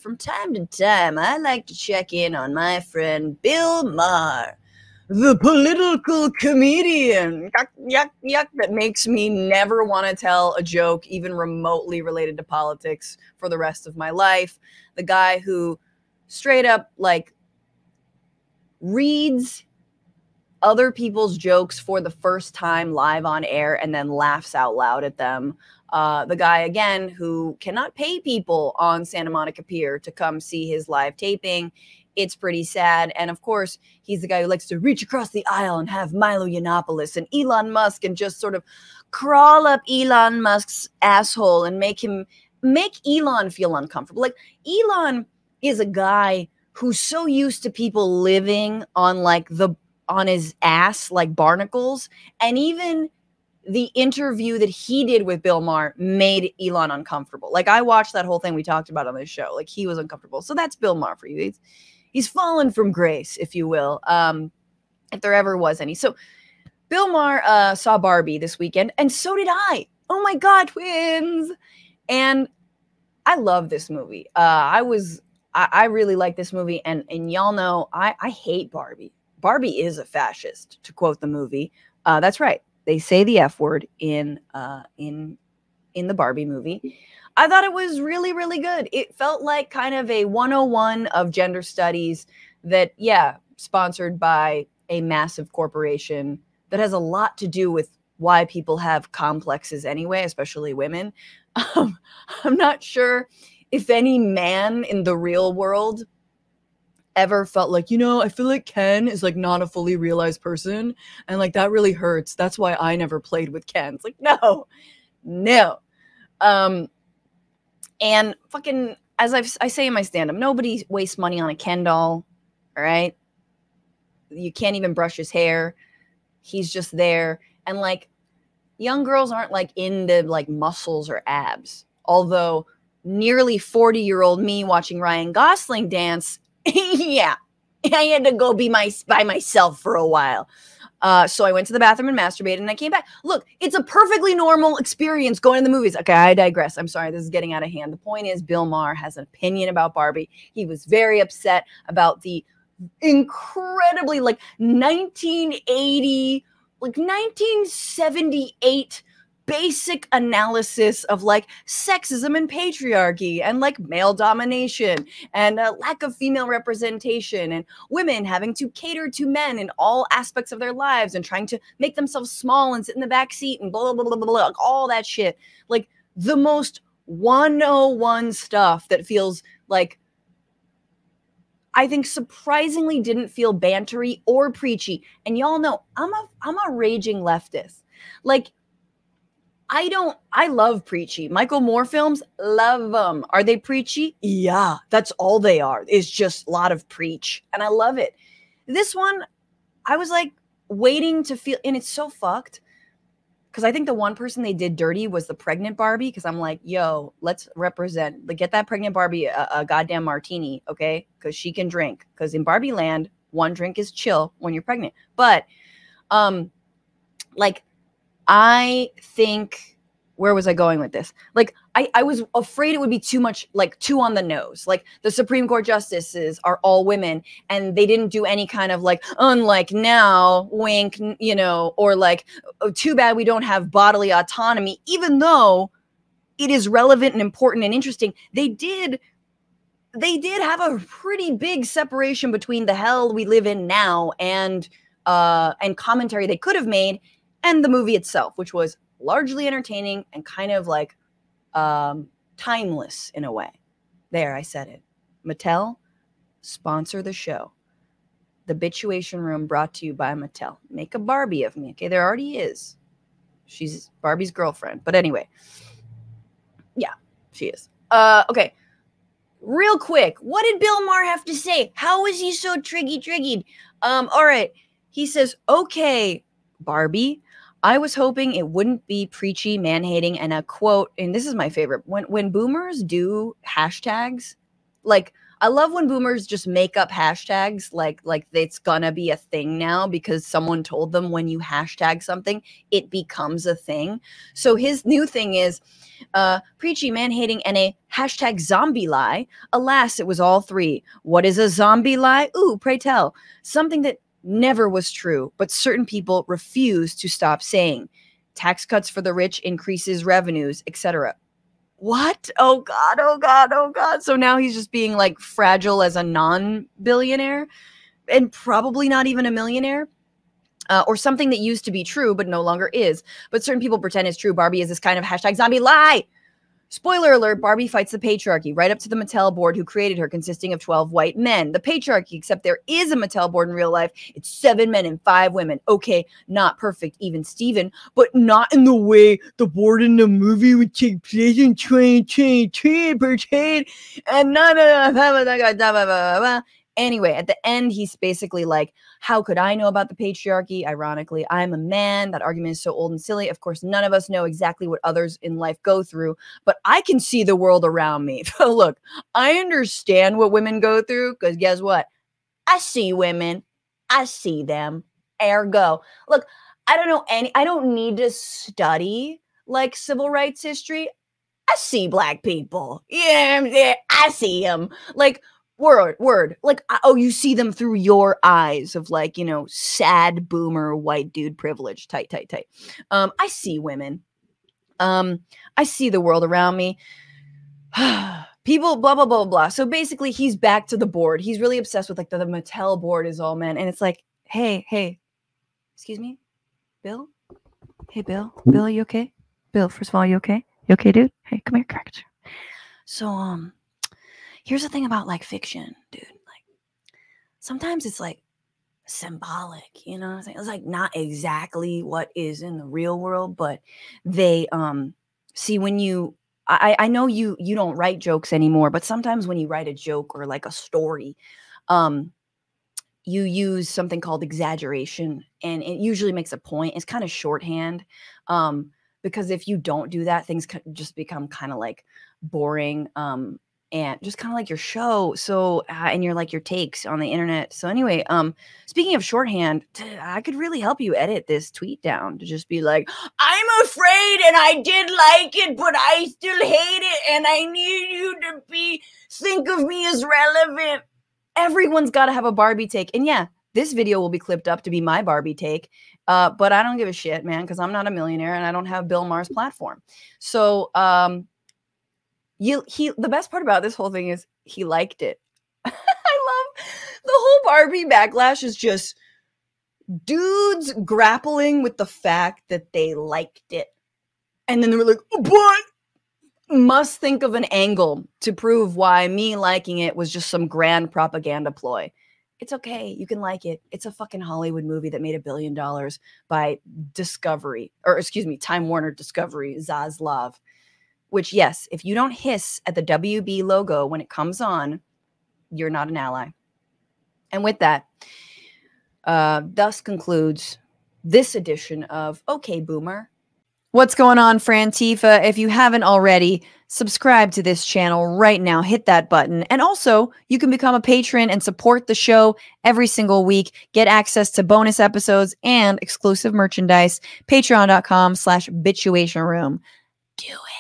from time to time, I like to check in on my friend Bill Maher, the political comedian. Yuck, yuck, yuck, that makes me never want to tell a joke even remotely related to politics for the rest of my life. The guy who straight up, like, reads other people's jokes for the first time live on air and then laughs out loud at them. The guy, again, who cannot pay people on Santa Monica Pier to come see his live taping. It's pretty sad. And of course, he's the guy who likes to reach across the aisle and have Milo Yiannopoulos and Elon Musk and just sort of crawl up Elon Musk's asshole and make Elon feel uncomfortable. Like, Elon is a guy who's so used to people living on his ass like barnacles, and even the interview that he did with Bill Maher made Elon uncomfortable. Like, I watched that whole thing we talked about on this show. Like, he was uncomfortable. So that's Bill Maher for you. He's fallen from grace, if you will, if there ever was any. So Bill Maher saw Barbie this weekend, and so did I. Oh my God, twins! And I love this movie. I really like this movie, and y'all know I hate Barbie. Barbie is a fascist, to quote the movie. That's right. They say the F word in the Barbie movie. I thought it was really, really good. It felt like kind of a 101 of gender studies that, yeah, sponsored by a massive corporation that has a lot to do with why people have complexes anyway, especially women. I'm not sure if any man in the real world ever felt like, I feel like Ken is like not a fully realized person, and like that really hurts. That's why I never played with Ken. It's like, no. And fucking, as I say in my stand-up, nobody wastes money on a Ken doll, all right? You can't even brush his hair. He's just there. And like, young girls aren't like into like muscles or abs. Although nearly 40-year-old me watching Ryan Gosling dance, yeah, I had to go by myself for a while. So I went to the bathroom and masturbated, and I came back. Look, it's a perfectly normal experience going to the movies. Okay, I digress. I'm sorry, this is getting out of hand. The point is, Bill Maher has an opinion about Barbie. He was very upset about the incredibly 1980, 1978 basic analysis of like sexism and patriarchy and like male domination and a lack of female representation and women having to cater to men in all aspects of their lives and trying to make themselves small and sit in the back seat and blah, blah, blah, blah, blah, all that shit. Like the most 101 stuff that feels like, I think surprisingly didn't feel bantery or preachy. And y'all know I'm a raging leftist. Like, I love preachy. Michael Moore films, love them. Are they preachy? Yeah, that's all they are. It's just a lot of preach. And I love it. This one, I was like waiting to feel, and it's so fucked. Because I think the one person they did dirty was the pregnant Barbie. Because I'm like, yo, let's represent. Like, get that pregnant Barbie a goddamn martini, okay? Because she can drink. Because in Barbie land, one drink is chill when you're pregnant. But, I think, where was I going with this? Like, I was afraid it would be too much, like, too on the nose. Like, the Supreme Court justices are all women, and they didn't do any kind of, like, unlike now, wink, or like, oh, too bad we don't have bodily autonomy, even though it is relevant and important and interesting. They did have a pretty big separation between the hell we live in now and commentary they could have made, and the movie itself, which was largely entertaining and kind of like timeless in a way. There, I said it. Mattel, sponsor the show. The Bitchuation Room brought to you by Mattel. Make a Barbie of me. Okay, there already is. She's Barbie's girlfriend. But anyway. Yeah, she is. Okay. Real quick, what did Bill Maher have to say? How was he so triggy? All right. He says, okay, Barbie, I was hoping it wouldn't be preachy, man-hating, and a quote, and this is my favorite, when boomers do hashtags, like, I love when boomers just make up hashtags like it's gonna be a thing now because someone told them when you hashtag something, it becomes a thing. So his new thing is preachy, man-hating, and a hashtag zombie lie. Alas, it was all three. What is a zombie lie? Ooh, pray tell. Something that never was true, but certain people refuse to stop saying. Tax cuts for the rich increases revenues, etc. What? Oh God, oh God, oh God. So now he's just being like fragile as a non-billionaire and probably not even a millionaire. Or something that used to be true but no longer is. But certain people pretend it's true. Barbie is this kind of hashtag zombie lie. Spoiler alert, Barbie fights the patriarchy, right up to the Mattel board who created her, consisting of 12 white men. The patriarchy, except there is a Mattel board in real life. It's 7 men and 5 women. Okay, not perfect, even Steven, but not in the way the board in the movie would take place in 2022. And anyway, at the end, he's basically like, how could I know about the patriarchy? Ironically, I'm a man. That argument is so old and silly. Of course, none of us know exactly what others in life go through, but I can see the world around me. Look, I understand what women go through because guess what? I see women. I see them. Ergo. Look, I don't need to study like civil rights history. I see black people. Yeah, I see them. Like, word. Like, oh, you see them through your eyes of like, you know, sad boomer white dude privilege. Tight. I see women. I see the world around me. People, blah, blah, blah, blah. So basically he's back to the board. He's really obsessed with like the Mattel board is all men. And it's like, hey, excuse me, Bill? Hey, Bill, you okay? Bill, first of all, you okay? You okay, dude? Hey, come here, crack. So, here's the thing about like fiction, dude. Like sometimes it's like symbolic, you know? It's like not exactly what is in the real world, but they see when you I know you don't write jokes anymore, but sometimes when you write a joke or like a story, you use something called exaggeration, and it usually makes a point. It's kind of shorthand. Because if you don't do that, things just become kind of like boring. And just kind of like your show. So, and your like your takes on the internet. So anyway, speaking of shorthand, I could really help you edit this tweet down to just be like, I'm afraid and I did like it, but I still hate it. And I need you to think of me as relevant. Everyone's got to have a Barbie take. And yeah, this video will be clipped up to be my Barbie take. But I don't give a shit, man, because I'm not a millionaire and I don't have Bill Maher's platform. So, the best part about this whole thing is he liked it. I love the whole Barbie backlash is just dudes grappling with the fact that they liked it. And then they were like, what? Must think of an angle to prove why me liking it was just some grand propaganda ploy. It's okay. You can like it. It's a fucking Hollywood movie that made $1 billion by Time Warner Discovery, Zaslav. Which, yes, if you don't hiss at the WB logo when it comes on, you're not an ally. And with that, thus concludes this edition of Okay Boomer. What's going on, Frantifa? If you haven't already, subscribe to this channel right now. Hit that button. And also, you can become a patron and support the show every single week. Get access to bonus episodes and exclusive merchandise. Patreon.com/bitchuation room. Do it.